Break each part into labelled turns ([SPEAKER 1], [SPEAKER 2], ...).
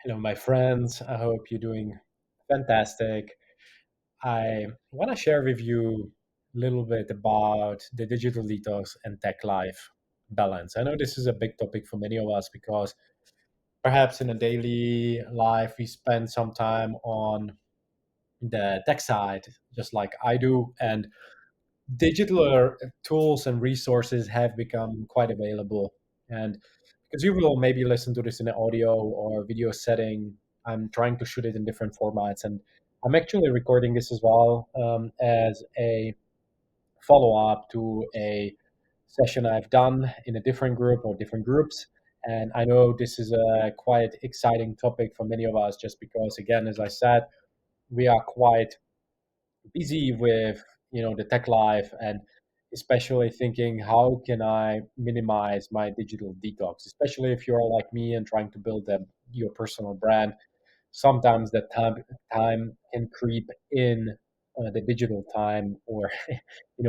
[SPEAKER 1] Hello, my friends. I hope you're doing fantastic. I want to share with you a little bit about the digital detox and tech life balance. I know this is a big topic for many of us because perhaps in a daily life we spend some time on the tech side, just like I do, and digital tools and resources have become quite available. And because you will maybe listen to this in an audio or video setting, I'm trying to shoot it in different formats. And I'm actually recording this as well as a follow up to a session I've done in a different group or different groups. And I know this is a quite exciting topic for many of us, just because, again, as I said, we are quite busy with the tech life, and especially thinking how can I minimize my digital detox, especially if you're like me and trying to build your personal brand. Sometimes that time can creep in, the digital time, or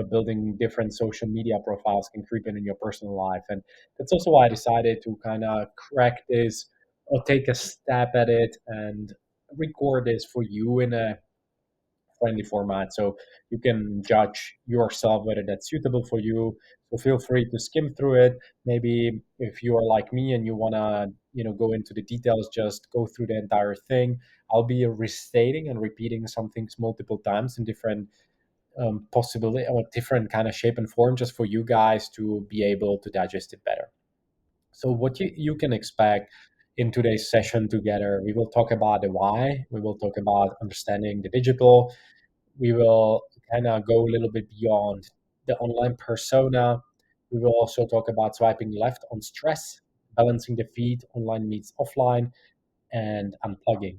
[SPEAKER 1] building different social media profiles can creep in your personal life. And that's also why I decided to kind of crack this or take a stab at it and record this for you in a friendly format, so you can judge yourself whether that's suitable for you. So feel free to skim through it. Maybe if you are like me and you want to go into the details, just go through the entire thing. I'll be restating and repeating some things multiple times in different possibility or different kind of shape and form, just for you guys to be able to digest it better. So what you can expect in today's session together, we will talk about the why, we will talk about understanding the digital, we will kind of go a little bit beyond the online persona. We will also talk about swiping left on stress, balancing the feed, online meets offline, and unplugging.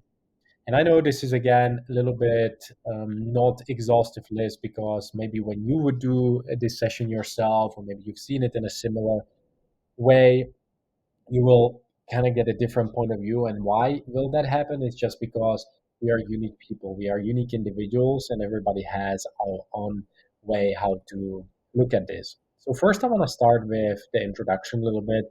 [SPEAKER 1] And I know this is again a little bit not exhaustive list, because maybe when you would do this session yourself, or maybe you've seen it in a similar way, you will kind of get a different point of view. And why will that happen? It's just because we are unique people, we are unique individuals, and everybody has our own way how to look at this. So first, I want to start with the introduction a little bit.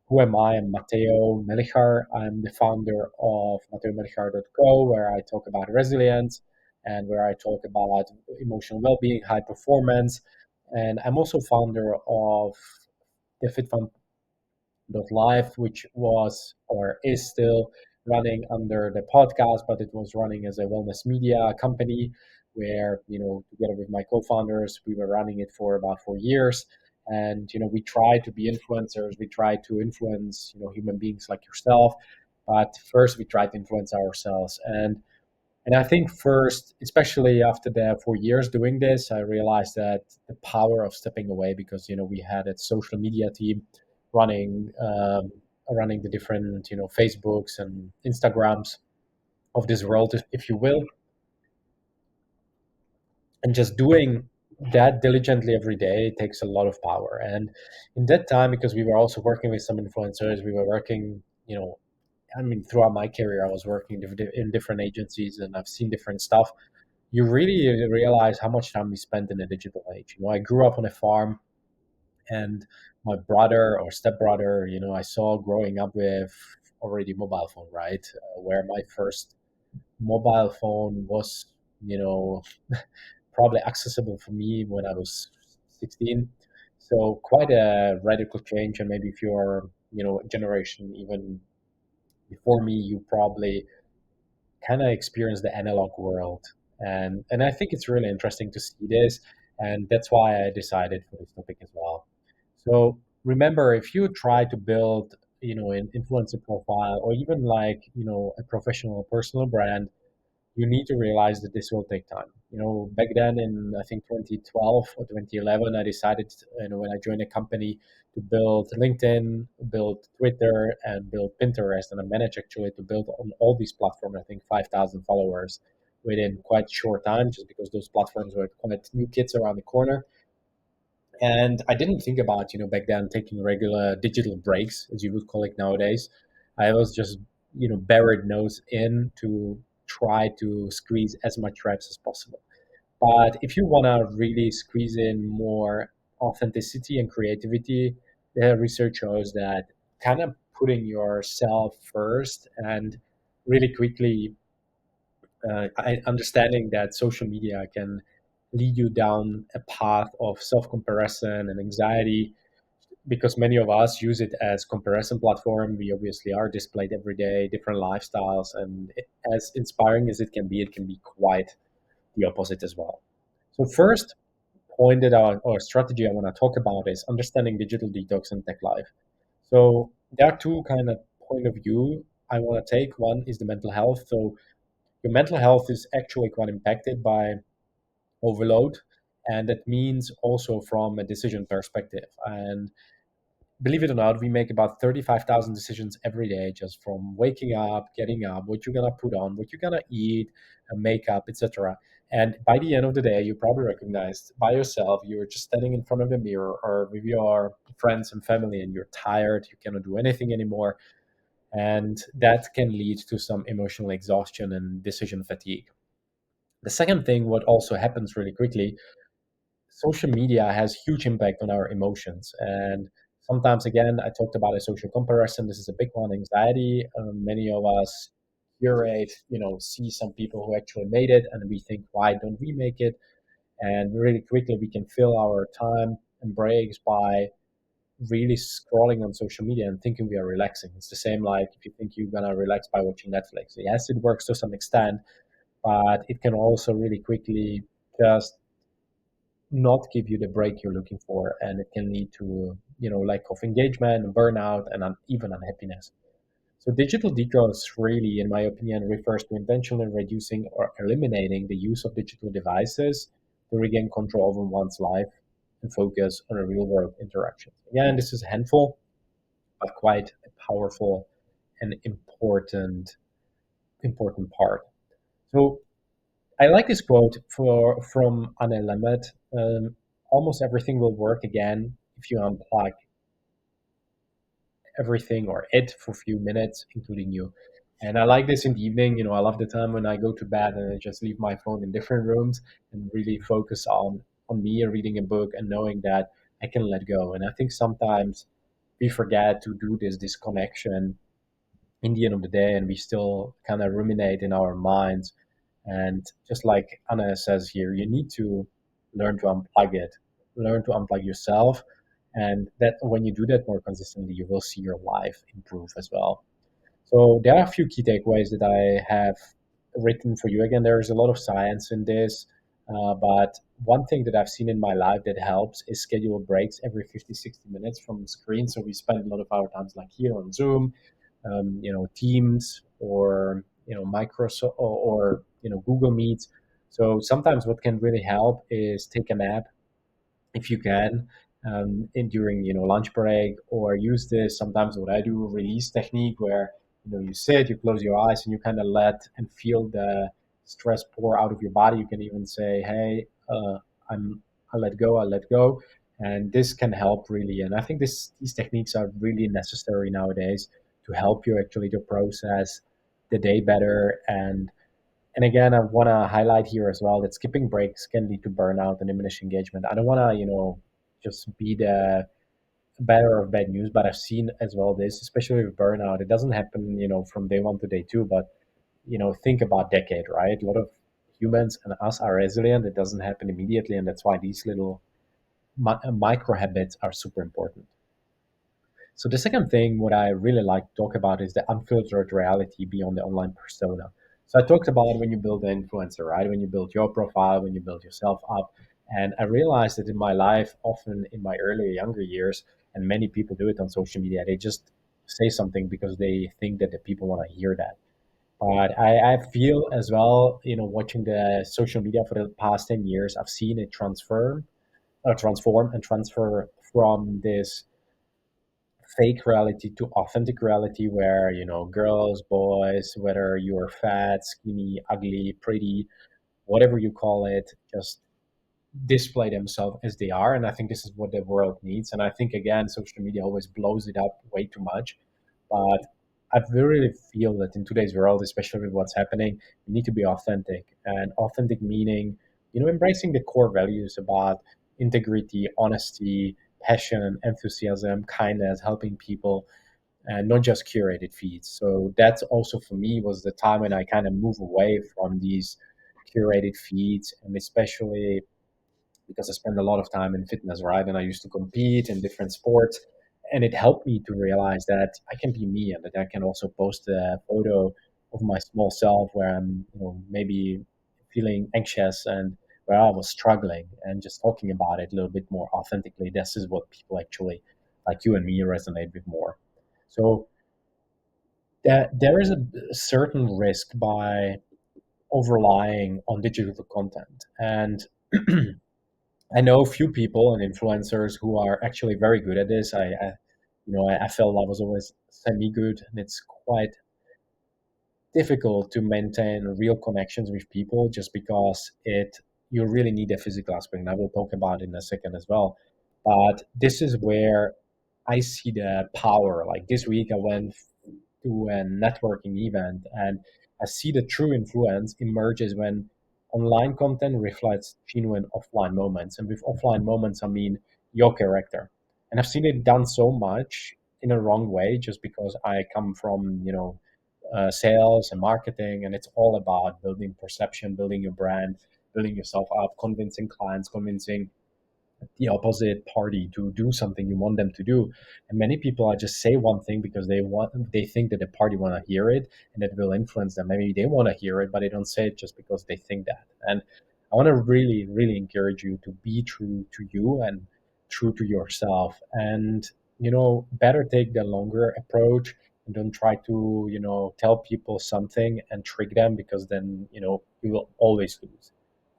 [SPEAKER 1] Who am I? I'm Matteo Melichar. I'm the founder of MatteoMelichar.co, where I talk about resilience and where I talk about emotional well-being, high performance. And I'm also founder of the Fit Life, which was or is still running under the podcast, but it was running as a wellness media company where, together with my co-founders, we were running it for about 4 years. And, we try to be influencers. We try to influence, human beings like yourself. But first, we try to influence ourselves. And I think first, especially after the 4 years doing this, I realized that the power of stepping away, because we had a social media team running running the different Facebooks and Instagrams of this world, if you will, and just doing that diligently every day takes a lot of power. And in that time, because we were also working with some influencers, we were working, I mean, throughout my career, I was working in different agencies, and I've seen different stuff. You really realize how much time we spent in the digital age. I grew up on a farm, and my brother or stepbrother, I saw growing up with already mobile phone, right? Where my first mobile phone was, you know, probably accessible for me when I was 16. So quite a radical change. And maybe if you're, a generation even before me, you probably kind of experience the analog world. And I think it's really interesting to see this, and that's why I decided for this topic as well. So remember, if you try to build, an influencer profile, or even like, a professional personal brand, you need to realize that this will take time. Back then in, I think, 2012 or 2011, I decided, when I joined a company, to build LinkedIn, build Twitter, and build Pinterest. And I managed actually to build on all these platforms, I think 5,000 followers within quite short time, just because those platforms were quite new kids around the corner. And I didn't think about, back then, taking regular digital breaks, as you would call it nowadays. I was just, buried nose in to try to squeeze as much reps as possible. But if you want to really squeeze in more authenticity and creativity, the research shows that kind of putting yourself first and really quickly, understanding that social media can lead you down a path of self-comparison and anxiety, because many of us use it as comparison platform. We obviously are displayed every day, different lifestyles, and as inspiring as it can be quite the opposite as well. So first point that or strategy I want to talk about is understanding digital detox and tech life. So there are two kind of point of view I want to take. One is the mental health. So your mental health is actually quite impacted by overload, and that means also from a decision perspective. And believe it or not, we make about 35,000 decisions every day, just from waking up, getting up, what you're gonna put on, what you're gonna eat, makeup, etc. And by the end of the day, you probably recognized by yourself, you're just standing in front of the mirror or with your friends and family, and you're tired, you cannot do anything anymore. And that can lead to some emotional exhaustion and decision fatigue. The second thing, what also happens really quickly, social media has huge impact on our emotions. And sometimes, again, I talked about a social comparison. This is a big one, anxiety. Many of us curate, see some people who actually made it, and we think, why don't we make it? And really quickly, we can fill our time and breaks by really scrolling on social media and thinking we are relaxing. It's the same like if you think you're gonna relax by watching Netflix. Yes, it works to some extent, but it can also really quickly just not give you the break you're looking for, and it can lead to lack of engagement, burnout, and even unhappiness. So digital detox really, in my opinion, refers to intentionally reducing or eliminating the use of digital devices to regain control over one's life and focus on a real world interaction. Again, this is a handful, but quite a powerful and important part. So I like this quote from Anne Lamott. Almost everything will work again if you unplug everything or it for a few minutes, including you. And I like this in the evening. I love the time when I go to bed and I just leave my phone in different rooms and really focus on me and reading a book and knowing that I can let go. And I think sometimes we forget to do this disconnection in the end of the day, and we still kind of ruminate in our minds. And just like Anna says here, you need to learn to unplug it, learn to unplug yourself. And that when you do that more consistently, you will see your life improve as well. So there are a few key takeaways that I have written for you. Again, there is a lot of science in this, but one thing that I've seen in my life that helps is schedule breaks every 50, 60 minutes from the screen. So we spend a lot of our times like here on Zoom, Teams, or Microsoft, or Google Meets. So sometimes what can really help is take a nap if you can, during lunch break, or use this sometimes what I do, release technique, where you sit, you close your eyes, and you kind of let and feel the stress pour out of your body. You can even say, hey, I'm I let go. And this can help really. And I think these techniques are really necessary nowadays to help you actually to process the day better. And again, I want to highlight here as well that skipping breaks can lead to burnout and diminished engagement. I don't want to, just be the bearer of bad news, but I've seen as well this, especially with burnout. It doesn't happen, from day one to day two, but think about decade, right? A lot of humans and us are resilient. It doesn't happen immediately, and that's why these little micro habits are super important. So the second thing, what I really like to talk about is the unfiltered reality beyond the online persona. So I talked about when you build an influencer, right? When you build your profile, when you build yourself up. And I realized that in my life, often in my earlier, younger years, and many people do it on social media, they just say something because they think that the people want to hear that. But I feel as well, watching the social media for the past 10 years, I've seen it transform and transfer from this fake reality to authentic reality, where girls, boys, whether you're fat, skinny, ugly, pretty, whatever you call it, just display themselves as they are. And I think this is what the world needs. And I think, again, social media always blows it up way too much. But I really feel that in today's world, especially with what's happening, we need to be authentic. And authentic meaning, embracing the core values about integrity, honesty, passion, enthusiasm, kindness, helping people. and not just curated feeds. So that's also for me was the time when I kind of move away from these curated feeds, and especially because I spend a lot of time in fitness, right? And I used to compete in different sports. And it helped me to realize that I can be me and that I can also post a photo of my small self where I'm, maybe feeling anxious and where I was struggling and just talking about it a little bit more authentically. This is what people actually like you and me resonate with more. So that there is a certain risk by overlying on digital content. And I know a few people and influencers who are actually very good at this. I felt I was always semi-good, and it's quite difficult to maintain real connections with people just because it you really need a physical aspect. And I will talk about it in a second as well. But this is where I see the power. Like this week, I went to a networking event, and I see the true influence emerges when online content reflects genuine offline moments. And with offline moments, I mean your character. And I've seen it done so much in a wrong way just because I come from, sales and marketing, and it's all about building perception, building your brand, building yourself up, convincing clients, convincing the opposite party to do something you want them to do. And many people are just say one thing because they think that the party want to hear it and it will influence them. Maybe they want to hear it, but they don't say it just because they think that. And I want to really, really encourage you to be true to you and true to yourself. And better take the longer approach and don't try to tell people something and trick them, because then you will always lose,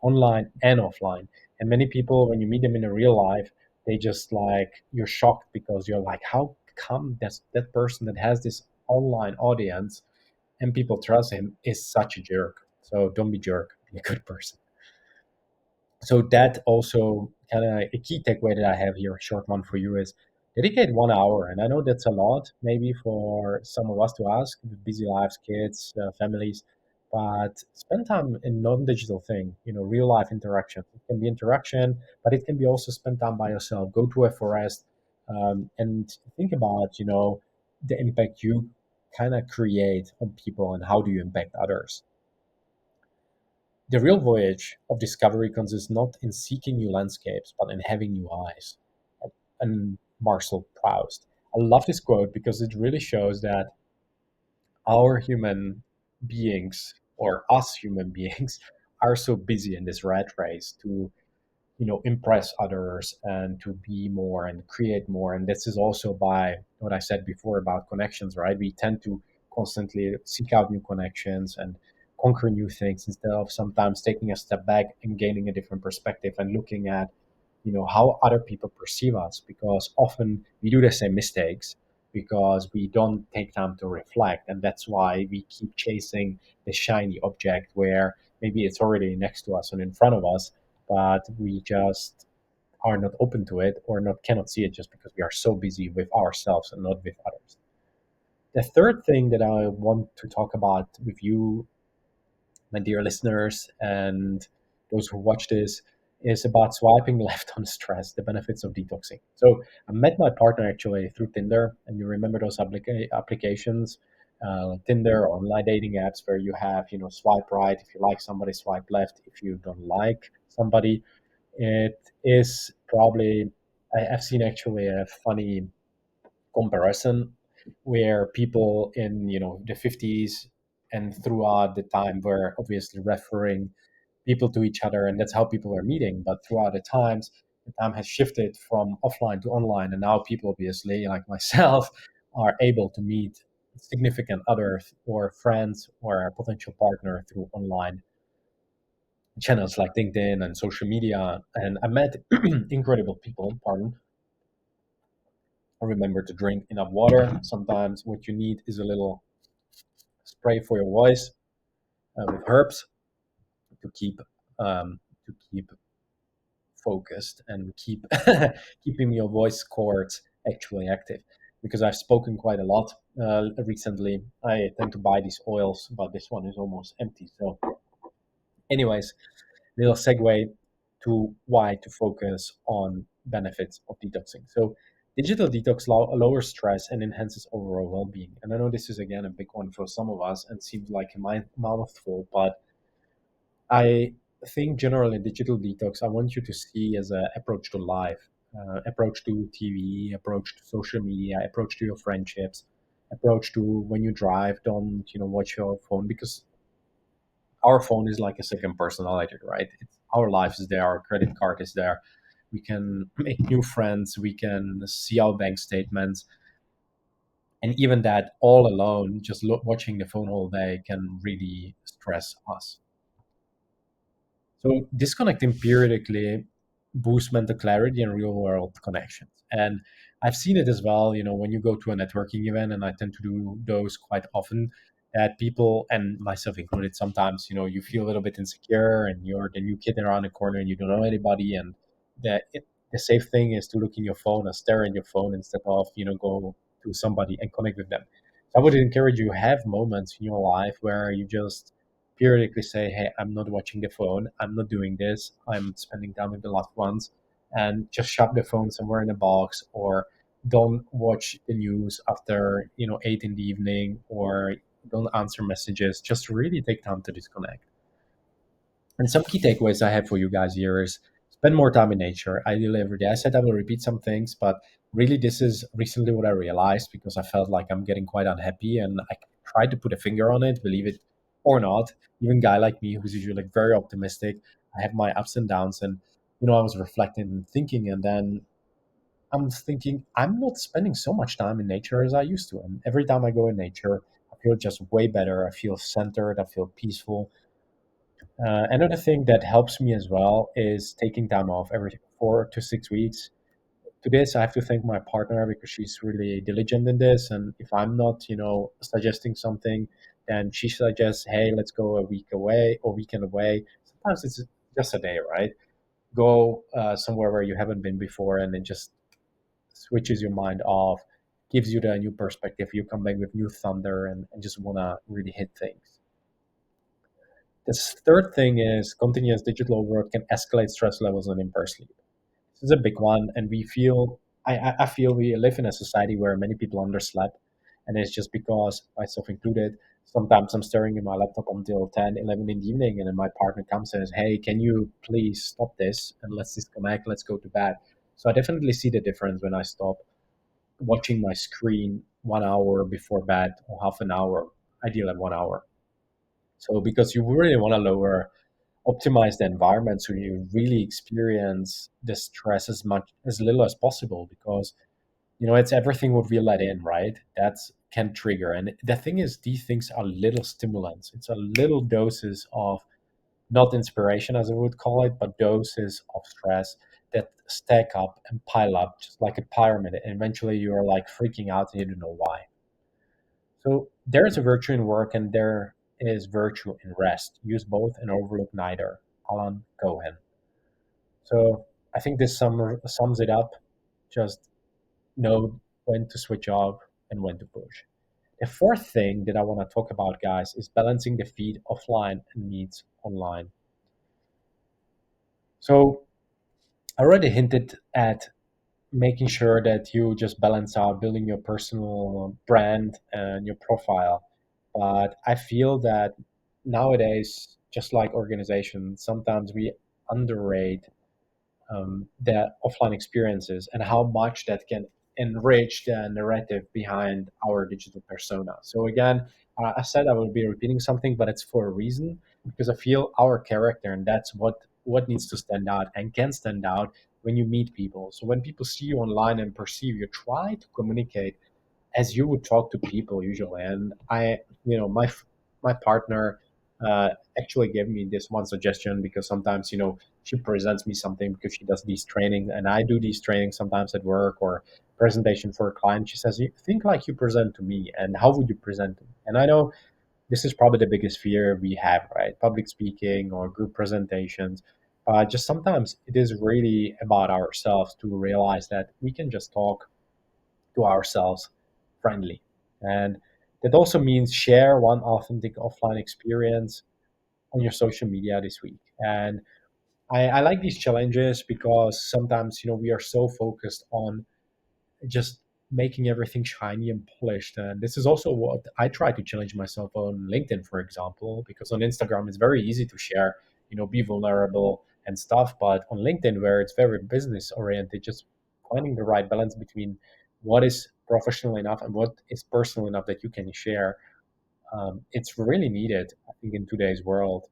[SPEAKER 1] online and offline. And many people, when you meet them in a real life, they just like you're shocked because you're like, how come that person that has this online audience and people trust him is such a jerk? So don't be jerk, be a good person. So that also kind of a key takeaway that I have here, a short one for you, is dedicate 1 hour. And I know that's a lot, maybe for some of us to ask with busy lives, kids, families, but spend time in non-digital thing, real life interaction. It can be interaction, but it can be also spend time by yourself. Go to a forest, and think about, the impact you kind of create on people and how do you impact others. The real voyage of discovery consists not in seeking new landscapes, but in having new eyes. And Marcel Proust. I love this quote because it really shows that our human beings, or us human beings, are so busy in this rat race to impress others and to be more and create more. And this is also by what I said before about connections, right? We tend to constantly seek out new connections and conquer new things instead of sometimes taking a step back and gaining a different perspective and looking at how other people perceive us, because often we do the same mistakes because we don't take time to reflect. And that's why we keep chasing the shiny object where maybe it's already next to us and in front of us, but we just are not open to it or not cannot see it just because we are so busy with ourselves and not with others. The third thing that I want to talk about with you, my dear listeners, and those who watch this, is about swiping left on stress, the benefits of detoxing. So I met my partner actually through Tinder, and you remember those applications, Tinder, online dating apps where you have, swipe right if you like somebody, swipe left if you don't like somebody. It is probably, I've seen actually a funny comparison where people in the 50s and throughout the time were obviously referring people to each other, and that's how people are meeting. But throughout the time has shifted from offline to online, and now people obviously like myself are able to meet significant others or friends or a potential partner through online channels like LinkedIn and social media. And I met incredible people. Pardon. Remember to drink enough water. Sometimes what you need is a little spray for your voice, with herbs to keep focused and keep keeping your voice cords actually active. Because I've spoken quite a lot recently, I tend to buy these oils, but this one is almost empty. So, anyways, little segue to why to focus on benefits of detoxing. So Digital detox lowers stress and enhances overall well-being. And I know this is again a big one for some of us and seems like a mouthful, but I think generally digital detox I want you to see as an approach to life, approach to TV, approach to social media, approach to your friendships, approach to when you drive. Don't watch your phone because our phone is like a second personality, right? Our life is there, our credit card is there. We can make new friends, we can see our bank statements, and even that all alone, just watching the phone all day can really stress us. So disconnecting periodically boosts mental clarity and real world connections. And I've seen it as well, when you go to a networking event, and I tend to do those quite often, that people, and myself included, sometimes, you feel a little bit insecure and you're the new kid around the corner and you don't know anybody. And the safe thing is to look in your phone and stare at your phone instead of, go to somebody and connect with them. So I would encourage you have moments in your life where you just periodically say, hey, I'm not watching the phone. I'm not doing this. I'm spending time with the loved ones, and just shove the phone somewhere in a box, or don't watch the news after, 8 in the evening, or don't answer messages. Just really take time to disconnect. And some key takeaways I have for you guys here is spend more time in nature, ideally every day. I said I will repeat some things, but really this is recently what I realized because I felt like I'm getting quite unhappy and I tried to put a finger on it, believe it or not. Even a guy like me who's usually like very optimistic, I have my ups and downs, and I was reflecting and thinking, and then I'm thinking I'm not spending so much time in nature as I used to. And every time I go in nature, I feel just way better. I feel centered. I feel peaceful. Another thing that helps me as well is taking time off every 4 to 6 weeks. To this, I have to thank my partner because she's really diligent in this. And if I'm not, suggesting something, then she suggests, hey, let's go a week away or weekend away. Sometimes it's just a day, right? Go somewhere where you haven't been before, and it just switches your mind off, gives you the new perspective. You come back with new thunder and just want to really hit things. The third thing is continuous digital overload can escalate stress levels and impair sleep. This is a big one, and I feel we live in a society where many people underslept, and it's just because, myself included, sometimes I'm staring at my laptop until 10, 11 in the evening, and then my partner comes and says, hey, can you please stop this and let's disconnect, let's go to bed. So I definitely see the difference when I stop watching my screen 1 hour before bed or half an hour, ideally at 1 hour. So because you really want to optimize the environment so you really experience the stress as little as possible, because it's everything what we let in, right? That's can trigger. And the thing is, these things are little stimulants. It's a little doses of, not inspiration as I would call it, but doses of stress that stack up and pile up just like a pyramid, and eventually you're like freaking out and you don't know why. So there's a virtue in work and there is virtue in rest. Use both and overlook neither. Alan Cohen. So I think this sums it up. Just know when to switch off and when to push. The fourth thing that I want to talk about, guys, is balancing the feed offline and needs online. So I already hinted at making sure that you just balance out building your personal brand and your profile. But I feel that nowadays, just like organizations, sometimes we underrate the offline experiences and how much that can enrich the narrative behind our digital persona. So again, I said I will be repeating something, but it's for a reason, because I feel our character, and that's what needs to stand out and can stand out when you meet people. So when people see you online and perceive you, try to communicate as you would talk to people usually. And my partner uh, actually gave me this one suggestion, because sometimes she presents me something because she does these training and I do these trainings sometimes at work or presentation for a client. She says, you think like you present to me, and how would you present to me? And I know this is probably the biggest fear we have, right? Public speaking or group presentations. Just sometimes it is really about ourselves to realize that we can just talk to ourselves friendly. And that also means share one authentic offline experience on your social media this week. And I like these challenges because sometimes we are so focused on just making everything shiny and polished. And this is also what I try to challenge myself on LinkedIn, for example, because on Instagram it's very easy to share, be vulnerable and stuff. But on LinkedIn, where it's very business oriented, just finding the right balance between what is professional enough and what is personal enough that you can share, it's really needed, I think, in today's world.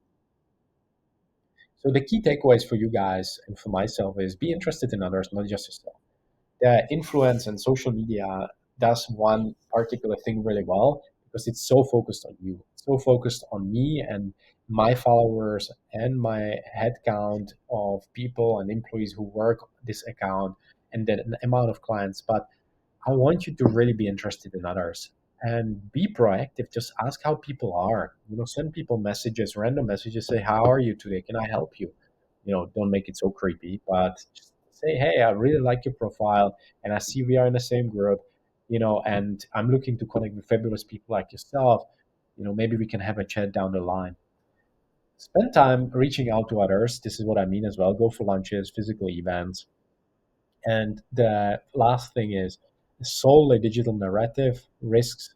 [SPEAKER 1] So the key takeaways for you guys and for myself is be interested in others, not just yourself. The influence and social media does one particular thing really well because it's so focused on you, so focused on me and my followers and my head count of people and employees who work this account and the amount of clients. But I want you to really be interested in others and be proactive. Just ask how people are. Send people messages, random messages. Say, "How are you today? Can I help you?" Don't make it so creepy, but just say, "Hey, I really like your profile, and I see we are in the same group. And I'm looking to connect with fabulous people like yourself. Maybe we can have a chat down the line." Spend time reaching out to others. This is what I mean as well. Go for lunches, physical events, and the last thing is solely digital narrative risks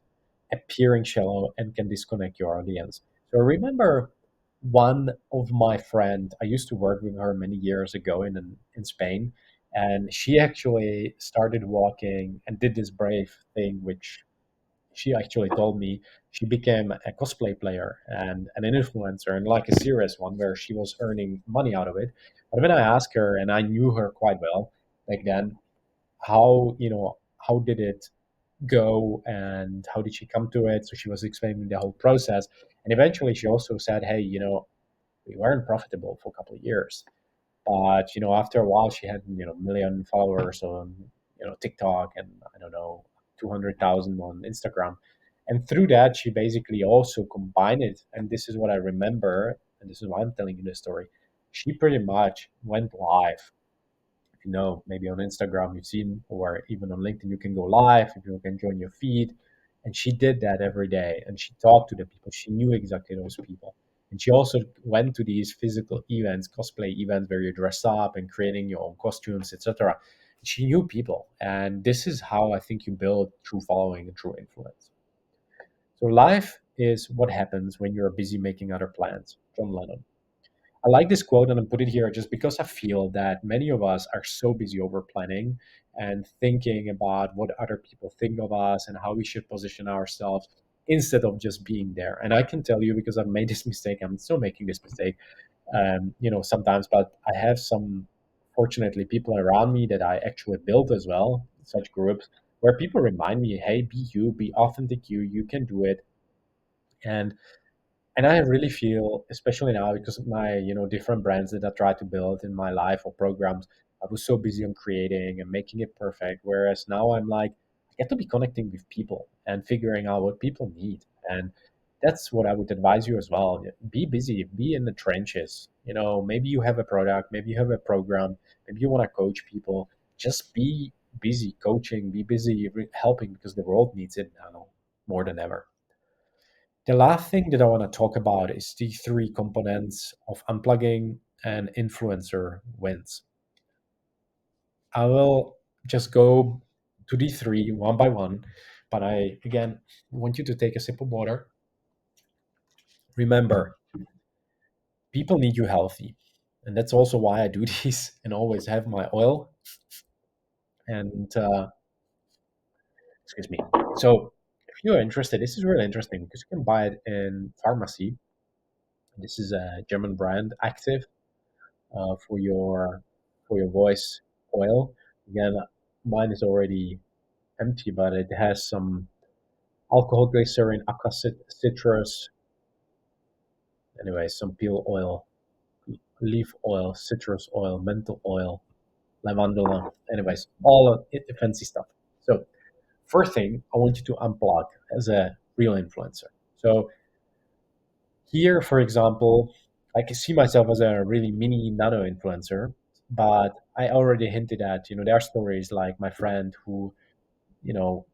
[SPEAKER 1] appearing shallow and can disconnect your audience. So remember one of my friend, I used to work with her many years ago in Spain, and she actually started walking and did this brave thing, which she actually told me she became a cosplay player and an influencer and like a serious one where she was earning money out of it. But when I asked her, and I knew her quite well back then, how did it go and how did she come to it? So she was explaining the whole process. And eventually she also said, hey, we weren't profitable for a couple of years. But after a while, she had million followers on TikTok and I don't know 200,000 on Instagram, and through that she basically also combined it. And this is what I remember, and this is why I'm telling you this story. She pretty much went live. If maybe on Instagram you've seen, or even on LinkedIn, you can go live if you can join your feed. And she did that every day and she talked to the people. She knew exactly those people. And she also went to these physical events, cosplay events where you dress up and creating your own costumes, etc. She knew people. And this is how I think you build true following and true influence. So life is what happens when you're busy making other plans. John Lennon. I like this quote and I put it here just because I feel that many of us are so busy over planning and thinking about what other people think of us and how we should position ourselves instead of just being there. And I can tell you because I've made this mistake, I'm still making this mistake, sometimes, but I have some, fortunately, people around me that I actually built as well, such groups where people remind me, hey, be you, be authentic you can do it. And I really feel, especially now, because of my, different brands that I try to build in my life or programs, I was so busy on creating and making it perfect. Whereas now I'm like, I get to be connecting with people and figuring out what people need. And that's what I would advise you as well. Be busy, be in the trenches. Maybe you have a product, maybe you have a program, maybe you want to coach people. Just be busy coaching, be busy helping because the world needs it now more than ever. The last thing that I want to talk about is the three components of unplugging and influencer wins. I will just go to the three one by one, but I again want you to take a sip of water. Remember, people need you healthy. And that's also why I do these and always have my oil. And excuse me. So, if you're interested, this is really interesting because you can buy it in pharmacy. This is a German brand, Active, for your voice oil. Again, mine is already empty, but it has some alcohol, glycerin, aqua citrus, anyway, some peel oil, leaf oil, citrus oil, menthol oil, lavandula. Anyways, all of it, fancy stuff. So first thing, I want you to unplug as a real influencer. So here, for example, I can see myself as a really mini nano influencer, but I already hinted at, there are stories like my friend who, you know,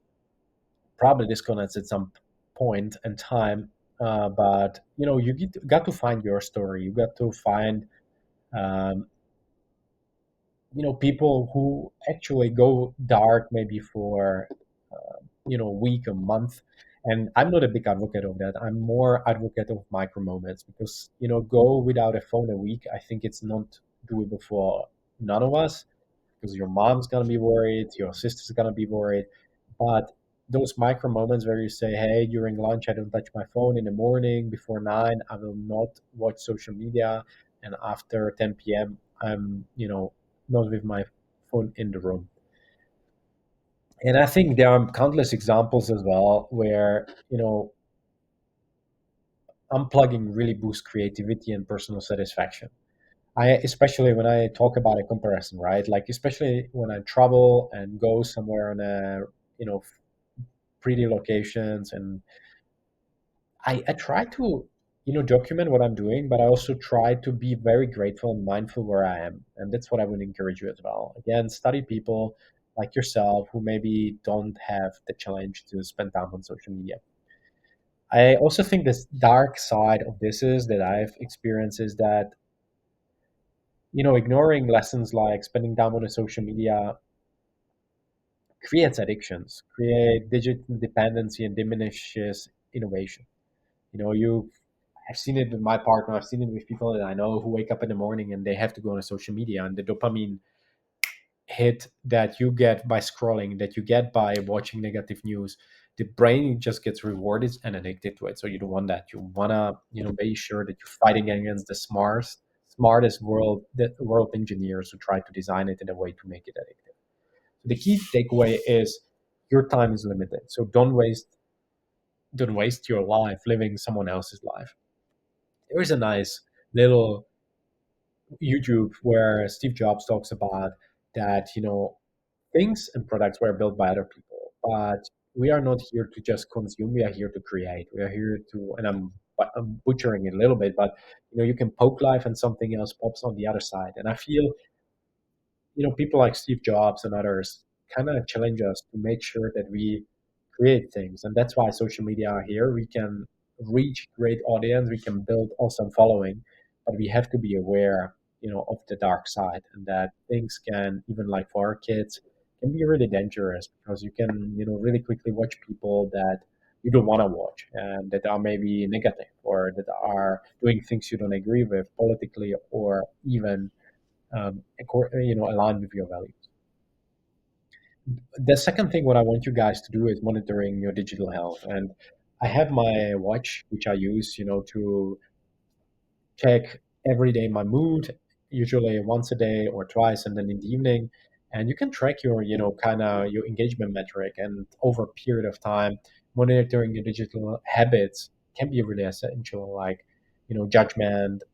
[SPEAKER 1] probably disconnects at some point in time. But got to find your story. You got to find um, people who actually go dark maybe for a week, a month. And I'm not a big advocate of that. I'm more advocate of micro moments because go without a phone a week. I think it's not doable for none of us because your mom's gonna be worried, your sister's gonna be worried. But those micro moments where you say, "Hey, during lunch, I don't touch my phone. In the morning before 9, I will not watch social media, and after 10 p.m., I'm not with my phone in the room." And I think there are countless examples as well where unplugging really boosts creativity and personal satisfaction. Especially when I talk about a comparison, right? Like especially when I travel and go somewhere on a pretty locations, and I try to document what I'm doing, but I also try to be very grateful and mindful where I am, and that's what I would encourage you as well. Again, study people like yourself who maybe don't have the challenge to spend time on social media. I also think this dark side of this is that I've experienced is that ignoring lessons like spending time on a social media creates addictions, create digital dependency, and diminishes innovation. You I've seen it with my partner. I've seen it with people that I know who wake up in the morning and they have to go on social media, and the dopamine hit that you get by scrolling, that you get by watching negative news, the brain just gets rewarded and addicted to it. So you don't want that. You wanna, make sure that you're fighting against the smartest world engineers who try to design it in a way to make it addictive. So the key takeaway is your time is limited. So don't waste your life living someone else's life. There is a nice little YouTube where Steve Jobs talks about that, things and products were built by other people, but we are not here to just consume. We are here to create. We are here to, and I'm butchering it a little bit, but you can poke life and something else pops on the other side. And I feel people like Steve Jobs and others kind of challenge us to make sure that we create things. And that's why social media are here. We can reach great audience, we can build awesome following, but we have to be aware, of the dark side, and that things can, even like for our kids, can be really dangerous because you can, really quickly watch people that you don't want to watch and that are maybe negative or that are doing things you don't agree with politically or even aligned with your values. The second thing, what I want you guys to do is monitoring your digital health. And I have my watch, which I use, to check every day my mood, usually once a day or twice, and then in the evening. And you can track your, kind of your engagement metric, and over a period of time, monitoring your digital habits can be really essential, like, judgment,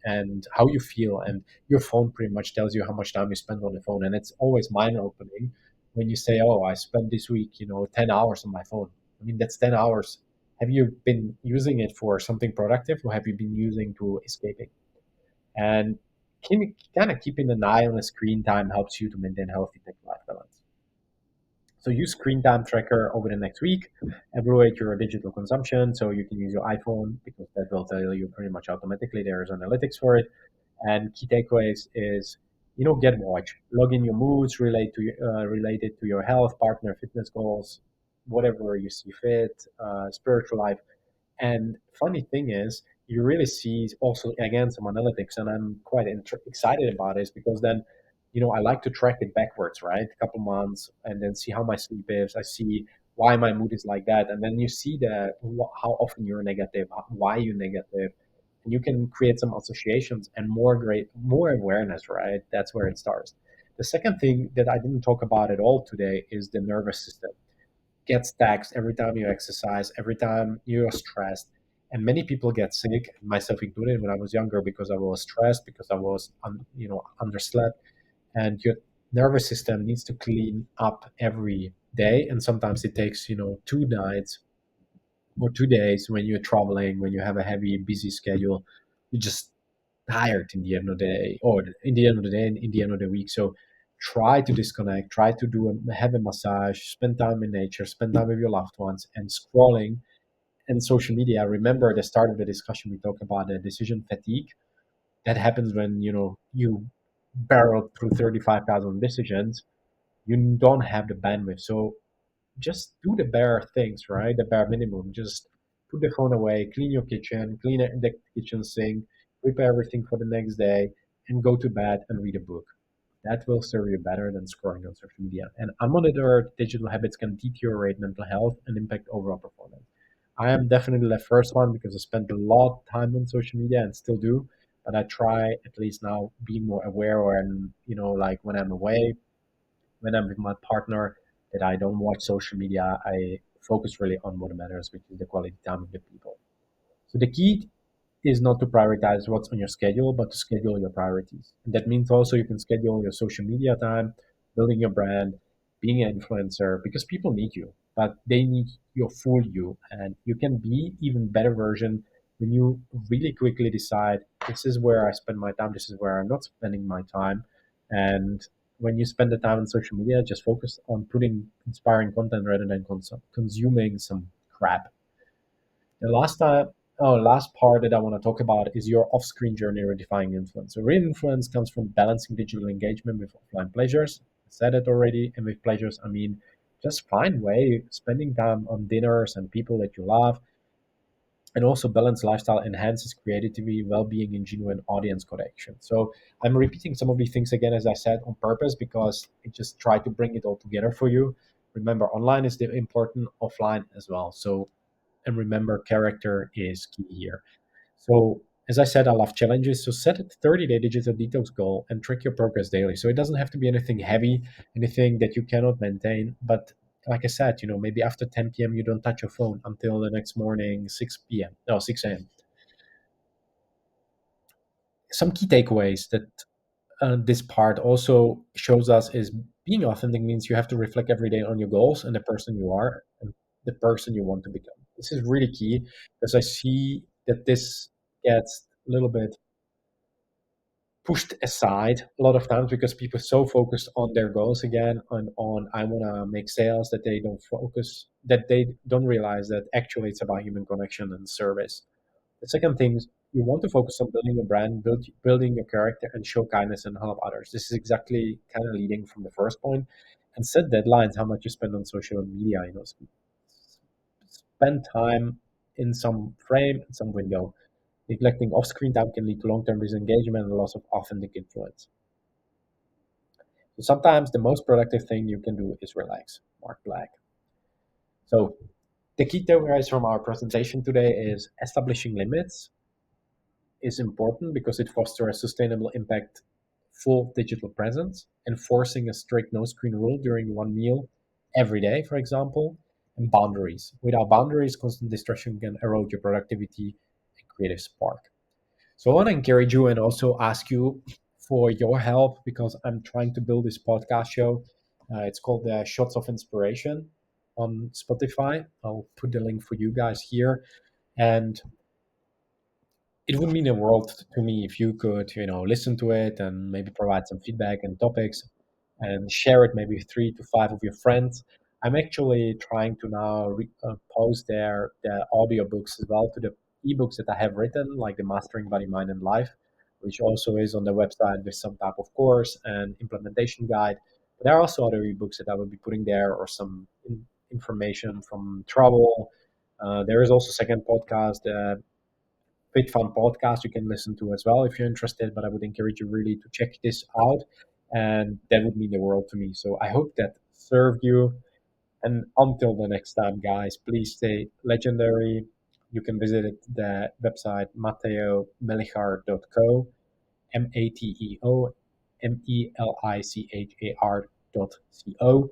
[SPEAKER 1] and how you feel. And your phone pretty much tells you how much time you spend on the phone. And it's always mind opening when you say, oh, I spent this week, 10 hours on my phone. I mean, that's 10 hours. Have you been using it for something productive, or have you been using to escaping? And kind of keeping an eye on the screen time helps you to maintain healthy tech life balance. So use screen time tracker over the next week. Evaluate your digital consumption. So you can use your iPhone because that will tell you pretty much automatically. There's analytics for it. And key takeaways is, get watch, log in your moods related to your health, partner, fitness goals, whatever you see fit, spiritual life. And funny thing is, you really see also again some analytics, and I'm quite excited about this because then, I like to track it backwards, right? A couple months, and then see how my sleep is. I see why my mood is like that, and then you see how often you're negative, why you're negative, and you can create some associations and more awareness, right? That's where it starts. The second thing that I didn't talk about at all today is the nervous system gets taxed every time you exercise, every time you're stressed. And many people get sick, myself included, when I was younger because I was stressed, because I was, underslept. And your nervous system needs to clean up every day. And sometimes it takes, 2 nights or 2 days when you're traveling, when you have a heavy, busy schedule. You're just tired in the end of the day, or in the end of the day, and in the end of the week. So try to disconnect, try to have a massage, spend time in nature, spend time with your loved ones, and scrolling and social media. Remember at the start of the discussion, we talked about the decision fatigue that happens when, you barrel through 35,000 decisions, you don't have the bandwidth. So just do the bare things, right? The bare minimum. Just put the phone away, clean your kitchen, clean the kitchen sink, prepare everything for the next day, and go to bed and read a book. That will serve you better than scrolling on social media. And unmonitored digital habits can deteriorate mental health and impact overall performance. I am definitely the first one because I spent a lot of time on social media and still do, but I try at least now being more aware and like when I'm away, when I'm with my partner, that I don't watch social media. I focus really on what matters, which is the quality time with the people. So the key is not to prioritize what's on your schedule, but to schedule your priorities. And that means also you can schedule your social media time, building your brand, being an influencer, because people need you, but they need your full you. And you can be even better version when you really quickly decide this is where I spend my time, this is where I'm not spending my time. And when you spend the time on social media, just focus on putting inspiring content rather than consuming some crap. The last part that I want to talk about is your off-screen journey redefining influence. So real influence comes from balancing digital engagement with offline pleasures. I said it already, and with pleasures, I mean just find way spending time on dinners and people that you love, and also balanced lifestyle enhances creativity, well-being, and genuine audience connection. So I'm repeating some of these things again, as I said, on purpose because I just try to bring it all together for you. Remember, online is the important, offline as well. So and remember character is key here. So as I said, I love challenges. So set a 30-day digital detox goal and track your progress daily. So it doesn't have to be anything heavy, anything that you cannot maintain. But like I said, maybe after 10 p.m. you don't touch your phone until the next morning 6 p.m. No, 6 a.m. Some key takeaways that this part also shows us is being authentic means you have to reflect every day on your goals and the person you are and the person you want to become. This is really key because I see that this gets a little bit pushed aside a lot of times because people are so focused on their goals again and on I want to make sales that they don't realize that actually it's about human connection and service. The second thing is you want to focus on building a brand, building your character, and show kindness and help others. This is exactly kind of leading from the first point, and set deadlines. How much you spend on social media, spend time in some frame, in some window. Neglecting off-screen time can lead to long-term disengagement and loss of authentic influence. So sometimes the most productive thing you can do is relax. Mark Black. So the key takeaways from our presentation today is establishing limits is important because it fosters a sustainable impact full digital presence, enforcing a strict no screen rule during one meal every day, for example, and boundaries. Without boundaries, constant distraction can erode your productivity and creative spark. So I want to encourage you and also ask you for your help because I'm trying to build this podcast show. It's called Shots of Inspiration on Spotify. I'll put the link for you guys here. And it would mean the world to me if you could, listen to it and maybe provide some feedback and topics and share it maybe 3 to 5 of your friends. I'm actually trying to now post the audiobooks as well to the ebooks that I have written, like the Mastering Body, Mind, and Life, which also is on the website with some type of course and implementation guide. But there are also other ebooks that I will be putting there or some information from travel. There is also second podcast. Fit Fun podcast you can listen to as well if you're interested. But I would encourage you really to check this out, and that would mean the world to me. So I hope that served you. And until the next time, guys, please stay legendary. You can visit the website mateomelichar.co, METEO MELICHAR.co,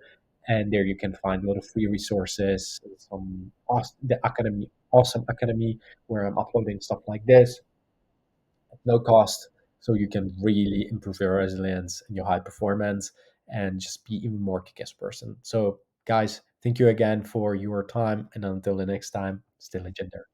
[SPEAKER 1] and there you can find a lot of free resources, the academy, awesome academy where I'm uploading stuff like this at no cost, so you can really improve your resilience and your high performance and just be even more kick-ass person. So, guys, thank you again for your time, and until the next time, stay legendary.